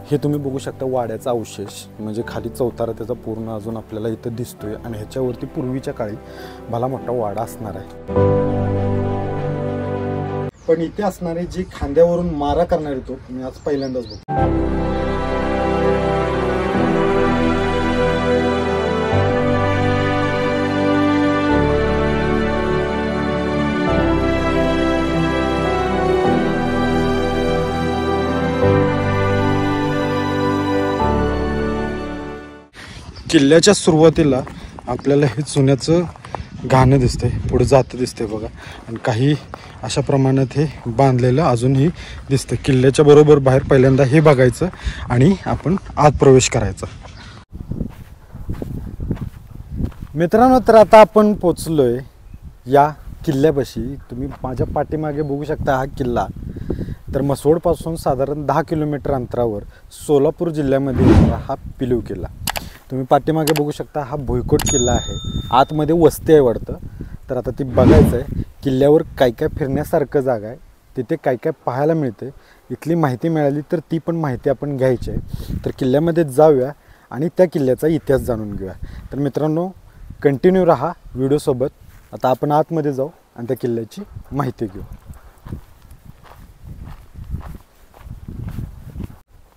हे तुम्ही बघू शकता वाड्याचा अवशेष, म्हणजे खाली चौतारा त्याचा पूर्ण अजून आपल्याला इथं दिसतोय आणि ह्याच्यावरती पूर्वीच्या काळी भला मोठा वाडा असणार आहे। पण इथे असणारे जे खांद्यावरून मारा करणारे तो मी आज पहिल्यांदाच बघतो। किल्ल्याच्या सुरुवातीला आपल्याला हे चुन्याचं घाणं दिसतंय, पुढे जात दिसतंय बघा, आणि काही अशा प्रमाणात हे बांधलेलं अजूनही दिसतं। किल्ल्याच्या बरोबर बाहेर पहिल्यांदा हे बघायचं आणि आपण आत प्रवेश करायचा। मित्रांनो, तर आता आपण पोचलोय या किल्ल्यापाशी। तुम्ही माझ्या पाठीमागे बघू शकता हा किल्ला तर मसवडपासून साधारण 10 किलोमीटर अंतरावर सोलापूर जिल्ह्यामध्ये हा पिलीव किल्ला। तुम्ही पाठीमागे बघू शकता हा भुईकोट किल्ला आहे, आतमध्ये वस्ती आहे वाटतं। तर आता ती बघायचं आहे, किल्ल्यावर काय काय फिरण्यासारखं जागा आहे, तिथे काय काय पाहायला मिळते, इथली माहिती मिळाली तर ती पण माहिती आपण घ्यायची आहे। तर किल्ल्यामध्ये जाऊया आणि त्या किल्ल्याचा इतिहास जाणून घेऊया। तर मित्रांनो, कंटिन्यू राहा व्हिडिओसोबत। आता आपण आतमध्ये जाऊ आणि त्या किल्ल्याची माहिती घेऊ।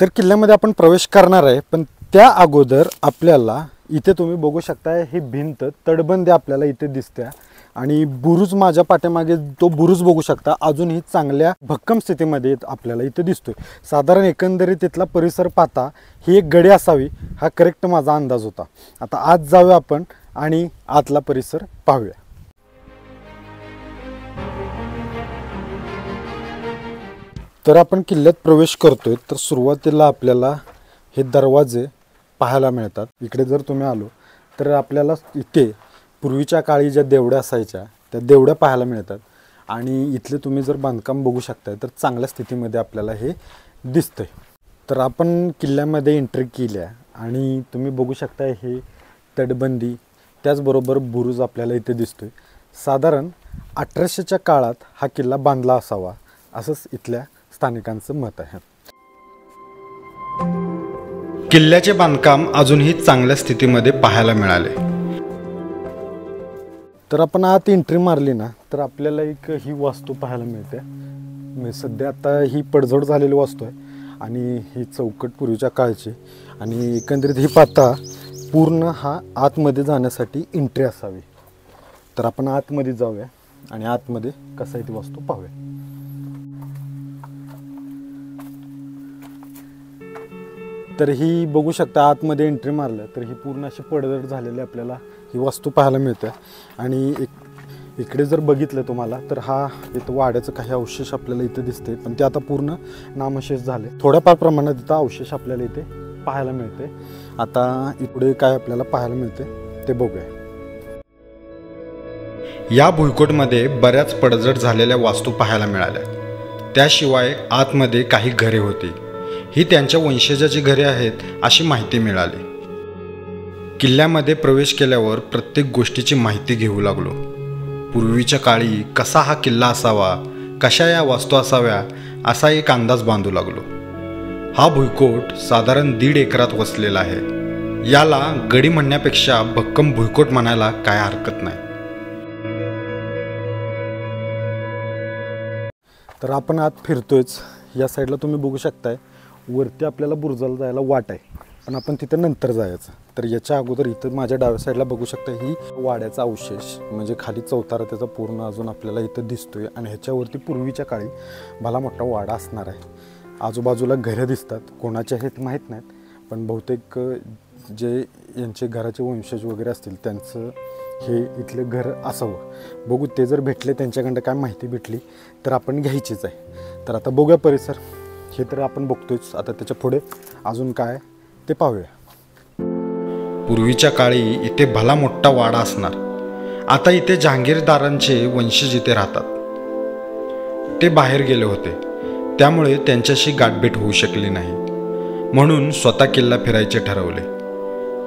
तर किल्ल्यामध्ये आपण प्रवेश करणार आहे, पण त्या अगोदर आपल्याला इथे तुम्ही बघू शकता ही भिंत तटबंदी आपल्याला इथे दिसते आणि बुरुज माझ्या पाठीमागे तो बुरुज बघू शकता अजूनही चांगल्या भक्कम स्थितीमध्ये आपल्याला इथे दिसतोय। साधारण एकंदरीत तिथला परिसर पाहता ही एक गडी असावी हा करेक्ट माझा अंदाज होता। आता आत जाऊया आपण आणि आतला परिसर पाहूया। तर आपण किल्ल्यात प्रवेश करतोय तर सुरुवातीला आपल्याला हे दरवाजे पाहायला मिळतात। इकडे जर तुम्ही आलो तर आपल्याला इथे पूर्वीच्या काळी ज्या देवड्या असायच्या त्या देवड्या पाहायला मिळतात आणि इथले तुम्ही जर बांधकाम बघू शकताय तर चांगल्या स्थितीमध्ये आपल्याला हे दिसतंय। तर आपण किल्ल्यामध्ये एंट्री केली आहे आणि तुम्ही बघू शकताय हे तटबंदी त्याचबरोबर बुरुज आपल्याला इथे दिसतोय। साधारण 1800च्या काळात हा किल्ला बांधला असावा असंच इथल्या स्थानिकांचं मत आहे। किल्ल्याचे बांधकाम अजूनही चांगल्या स्थितीमध्ये पाहायला मिळाले। तर आपण आत एंट्री मारली ना तर आपल्याला एक ही वास्तू पाहायला मिळते। मी सध्या आता ही पडझड झालेली वास्तू आहे आणि ही चौकट पूर्वीच्या काळची आणि एकंदरीत ही पाहता पूर्ण हा आतमध्ये जाण्यासाठी एंट्री असावी। तर आपण आतमध्ये जाऊया आणि आतमध्ये कसं आहे ती वास्तू पाहूया। तर ही बघू शकता आतमध्ये एंट्री मारलं तर ही पूर्ण अशी पडझड झालेली आपल्याला ही वास्तू पाहायला मिळते आणि इकडे जर बघितलं तुम्हाला तर हा इथं वाड्याचं काही अवशेष आपल्याला इथे दिसते, पण ते आता पूर्ण नामशेष झाले। थोड्याफार प्रमाणात इथं अवशेष आपल्याला इथे पाहायला मिळते। आता इकडे काय आपल्याला पाहायला मिळते ते बघूया। या भुईकोटमध्ये बऱ्याच पडझड झालेल्या वास्तू पाहायला मिळाल्या। त्याशिवाय आतमध्ये काही घरे होती, ही त्यांच्या वंशजाची घरे आहेत अशी माहिती मिळाली। किल्ल्यामध्ये प्रवेश केल्यावर प्रत्येक गोष्टीची माहिती घेऊ लागलो। पूर्वीच्या काळी कसा हा किल्ला असावा, कशा या वास्तू असाव्या असा एक अंदाज बांधू लागलो। हा भुईकोट साधारण 1.5 एकरात वसलेला आहे। याला गडी म्हणण्यापेक्षा भक्कम भुईकोट म्हणायला काय हरकत नाही। तर आपण आत फिरतोयच। या साईडला तुम्ही बघू शकताय वरती आपल्याला बुरुजाला जायला वाट आहे, पण आपण तिथे नंतर जायचं। तर याच्या अगोदर इथं माझ्या डाव्या साईडला बघू शकता ही वाड्याचा अवशेष, म्हणजे खाली चौतारा त्याचा पूर्ण अजून आपल्याला इथं दिसतोय आणि ह्याच्यावरती पूर्वीच्या काळी भला मोठा वाडा असणार आहे। आजूबाजूला घरं दिसतात, कोणाचे आहेत माहीत नाहीत, पण बहुतेक जे यांचे घराचे वंशज वगैरे असतील त्यांचं हे इथले घर असावं। बघू ते जर भेटले त्यांच्याकडं काय माहिती भेटली तर आपण घ्यायचीच आहे। तर आता बघूया परिसर, हे तर आपण बघतोयच, आता त्याच्या पुढे अजून काय ते पाहूया। पूर्वीच्या काळी इथे भला मोठा वाडा असणार। आता इथे जहांगीरदारांचे वंशज इथे राहतात। ते बाहेर गेले होते, त्यामुळे त्यांच्याशी गाठभेट होऊ शकली नाही, म्हणून स्वतः किल्ला फिरायचे ठरवले।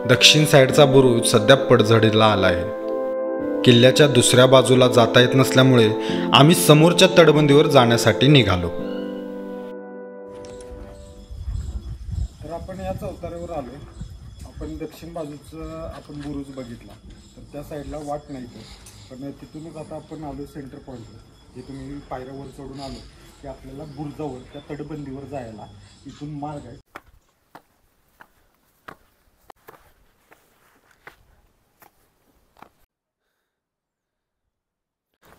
दक्षिण साईडचा बुरुज सध्या पडझडीला आला आहे। किल्ल्याच्या दुसऱ्या बाजूला जाता येत नसल्यामुळे आम्ही समोरच्या तटबंदीवर जाण्यासाठी निघालो. तर आपण या चौताऱ्यावर आलो. आपण दक्षिण बाजूचं आपण बुरुज बघितला, तर त्या साईडला वाट नाही पण तिथूनच आता आपण आलो सेंटर पॉईंटवर. जे तुम्ही पायऱ्यावर चढून आलो की आपल्याला बुरुजावर त्या तटबंदीवर जायला इथून मार्ग आहे.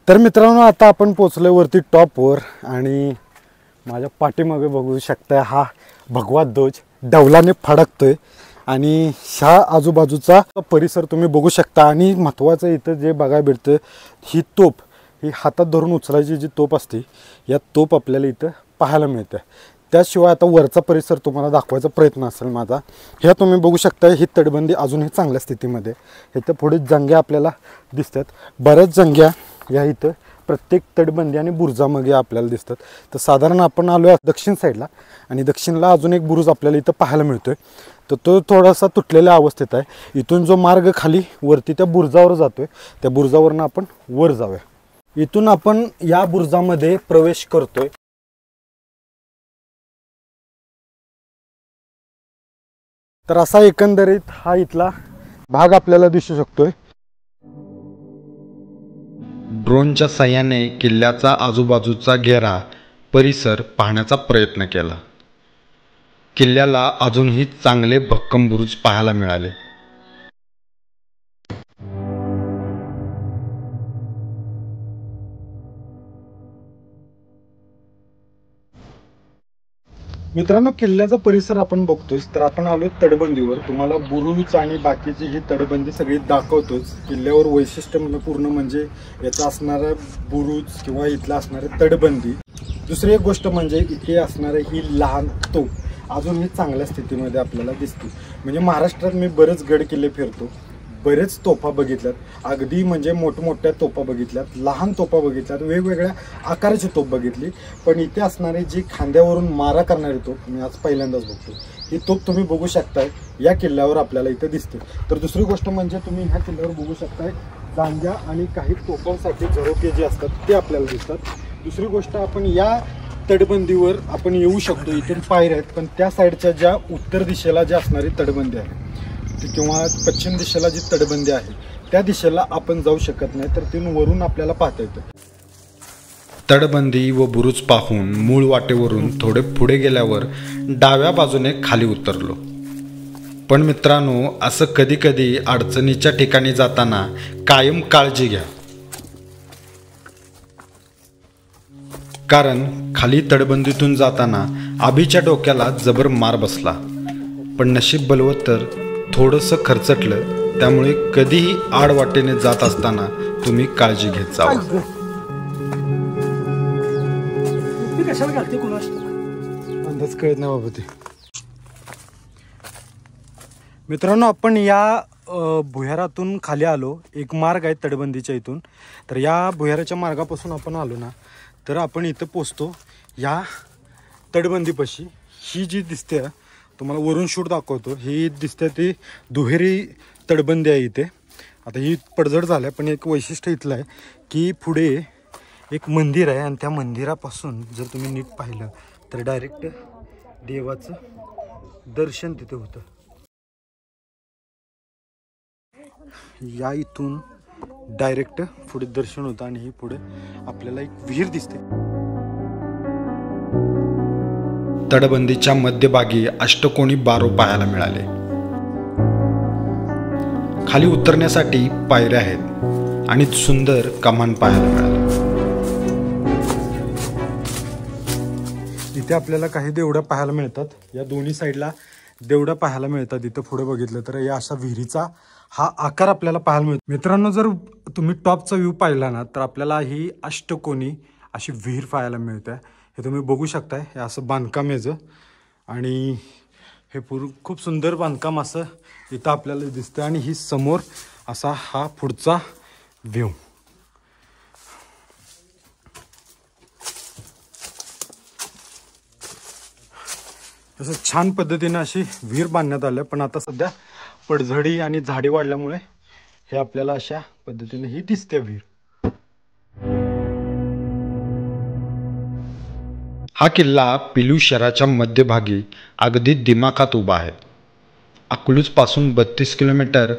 तर मित्रांनो, आता आपण पोचलोय वरती टॉपवर आणि माझ्या पाठीमागे बघू शकता हा भगवा ध्वज डौलाने फडकतोय आणि ह्या आजूबाजूचा परिसर तुम्ही बघू शकता. आणि महत्त्वाचं इथं जे बघायला भेटतं, ही तोप, ही हातात धरून उचलायची जी तोप असते, या तोप आपल्याला इथं पाहायला मिळते. त्याशिवाय आता वरचा परिसर तुम्हाला दाखवायचा प्रयत्न असेल माझा. ह्या तुम्ही बघू शकता ही तटबंदी अजूनही चांगल्या स्थितीमध्ये. इथं पुढे जंग्या आपल्याला दिसतात, बऱ्याच जंग्या या इथं प्रत्येक तटबंदी आणि बुरुजामध्ये आपल्याला दिसतात. तर साधारण आपण आलो आहे दक्षिण साईडला आणि दक्षिणला अजून एक बुरुज आपल्याला इथं पाहायला मिळतोय. तर तो थोडासा तुटलेल्या अवस्थेत आहे. इथून जो मार्ग खाली वरती त्या बुरुजावर जातोय, त्या बुरुजावरनं आपण वर जाऊया. इथून आपण या बुरुजामध्ये प्रवेश करतोय. तर असा एकंदरीत हा इथला भाग आपल्याला दिसू शकतोय. ड्रोनच्या साहाय्याने किल्ल्याचा आजूबाजूचा घेरा परिसर पाहण्याचा प्रयत्न केला. किल्ल्याला अजूनही चांगले भक्कम बुरुज पाहायला मिळाले. मित्रांनो, किल्ल्याचा परिसर आपण बघतोय. तर आपण आलो तटबंदीवर. तुम्हाला बुरुज आणि बाकीची ही तटबंदी सगळी दाखवतोच. किल्ल्यावर वैशिष्ट्यपूर्ण म्हणजे याचा असणारा बुरुज किंवा इथला असणारी तटबंदी. दुसरी एक गोष्ट म्हणजे इथे असणारी ही लहान तोफ अजूनही चांगल्या स्थितीमध्ये आपल्याला दिसते. म्हणजे महाराष्ट्रात मी बरेच गड किल्ले फिरतो, बरेच तोफा बघितल्यात, अगदी म्हणजे मोठमोठ्या तोफा बघितल्यात, लहान तोफा बघितल्यात, वेगवेगळ्या आकाराची तोफ बघितली. पण इथे असणारी जी खांद्यावरून मारा करणारी तोफ मी आज पहिल्यांदाच बघतो. ही तोफ तुम्ही बघू शकताय या किल्ल्यावर आपल्याला इथे दिसते. तर दुसरी गोष्ट म्हणजे तुम्ही ह्या किल्ल्यावर बघू शकताय जांग्या आणि काही तोफांसाठी झरोके जे असतात ते आपल्याला दिसतात. दुसरी गोष्ट, आपण या तटबंदीवर आपण येऊ शकतो. इथून पायऱ्या आहेत, पण त्या साईडच्या ज्या उत्तर दिशेला जी असणारी तटबंदी आहे किंवा पश्चिम दिशेला जी तटबंदी आहे त्या दिशेला आपण जाऊ शकत नाही. तर तिथून वरून आपल्याला पाहता येतं. तटबंदी व बुरुज पाहून मूळ वाटेवरून थोडे पुढे गेल्यावर डाव्या बाजूने खाली उतरलो. पण मित्रांनो, असं कधी कधी अडचणीच्या ठिकाणी जाताना कायम काळजी घ्या, कारण खाली तटबंदीतून जाताना आभीच्या डोक्याला जबर मार बसला. पण नशीब बलवत तर थोडंसं खरचटलं, त्यामुळे कधीही आडवाटेने जात असताना तुम्ही काळजी घेत जावा. अंदाज कळत नाही बाबा ते. मित्रांनो, आपण या भुयारातून खाली आलो. एक मार्ग आहे तटबंदीच्या इथून. तर या भुयाराच्या मार्गापासून आपण आलो ना, तर आपण इथं पोचतो या तटबंदीपाशी. ही जी दिसते, तुम्हाला वरून शूट दाखवतो, ही दिसते ती दुहेरी तटबंदी आहे इथे. आता ही पडझड झाली आहे, पण एक वैशिष्ट्य इथलं आहे की पुढे एक मंदिर आहे आणि त्या मंदिरापासून जर तुम्ही नीट पाहिलं तर डायरेक्ट देवाचं दर्शन तिथे होतं. या इथून डायरेक्ट पुढे दर्शन होतं आणि ही पुढे आपल्याला एक विहीर दिसते. तटबंदीच्या मध्यभागी अष्टकोनी बारो पाहायला मिळाले. खाली उतरण्यासाठी पायऱ्या आहेत आणि सुंदर कमान पाहायला मिळाले. इथे आपल्याला काही देवड्या पाहायला मिळतात. या दोन्ही साईडला देवड्या पाहायला मिळतात. इथं पुढे बघितलं तर या अशा विहिरीचा हा आकार आपल्याला पाहायला मिळतो. मित्रांनो, जर तुम्ही टॉपचा व्ह्यू पाहिला ना, तर आपल्याला ही अष्टकोनी अशी विहीर पाहायला मिळते. हे तुम्ही बघू शकताय. हे असं बांधकाम याचं आणि हे खूप सुंदर बांधकाम असं इथं आपल्याला दिसतं. आणि ही समोर असा हा पुढचा व्ह्यू. असं छान पद्धतीने अशी विहीर बांधण्यात आलं. पण आता सध्या पडझडी आणि झाडी वाढल्यामुळे हे आपल्याला अशा पद्धतीने ही दिसते विहीर। हा किल्ला पिलू शहराच्या मध्यभागी अगदी दिमाखात उभा आहे। अकलूजपासून 32 किलोमीटर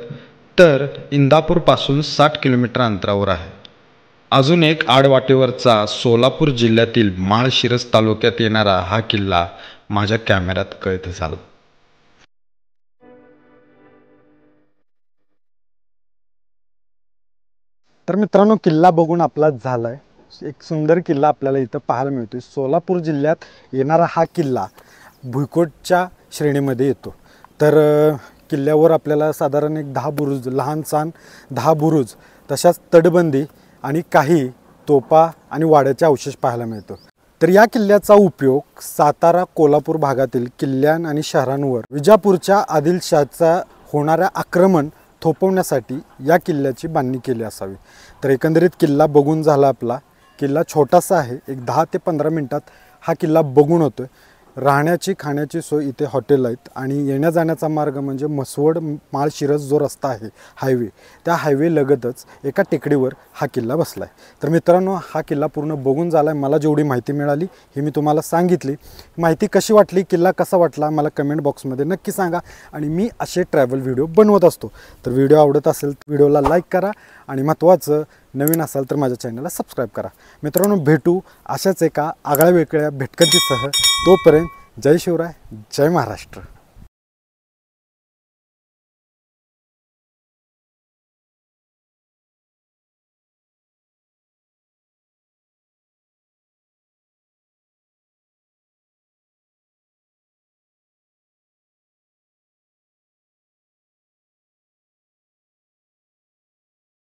तर इंदापूरपासून 60 किलोमीटर अंतरावर आहे। अजून एक आडवाटेवरचा सोलापूर जिल्ह्यातील माळशिरस तालुक्यात येणारा हा किल्ला माझ्या कॅमेऱ्यात कैद झाला। तर मित्रांनो, किल्ला बघून आपला झालाय। एक सुंदर किल्ला आपल्याला इथं पाहायला मिळतोय। सोलापूर जिल्ह्यात येणारा हा किल्ला भुईकोटच्या श्रेणीमध्ये येतो। तर किल्ल्यावर आपल्याला साधारण एक 10 बुरुज, लहान सहान 10 बुरुज, तशाच तटबंदी आणि काही तोफा आणि वाड्याचे अवशेष पाहायला मिळतो। तर या किल्ल्याचा उपयोग सातारा कोल्हापूर भागातील किल्ल्यां आणि शहरांवर विजापूरच्या आदिलशाहचा होणाऱ्या आक्रमण थोपवण्यासाठी या किल्ल्याची बांधणी केली असावी। तर एकंदरीत किल्ला बघून झाला आपला। किल्ला छोटासा आहे, एक 10 ते 15 मिनिटात हा किल्ला बघून होतोय। राहण्याची खाण्याची सोय इथे हॉटेल आहेत आणि येण्या जाण्याचा मार्ग म्हणजे म्हसवड माळशिरस जो रस्ता आहे हायवे, त्या हायवे लगतच एका टेकडीवर हा किल्ला बसला आहे। तर मित्रांनो, हा किल्ला पूर्ण बघून झाला आहे। मला जेवढी माहिती मिळाली ही मी तुम्हाला सांगितली। माहिती कशी वाटली, किल्ला कसा वाटला, मला कमेंट बॉक्समध्ये नक्की सांगा। आणि मी असे ट्रॅव्हल व्हिडिओ बनवत असतो। तर व्हिडिओ आवडत असेल तर व्हिडिओला लाईक करा आणि महत्त्वाचं, नवीन असाल तर माझ्या चॅनलला सबस्क्राईब करा। मित्रांनो, भेटू अशाच एका आगळ्या वेगळ्या भेटकंतीसह। तोपर्यंत जय शिवराय, जय महाराष्ट्र।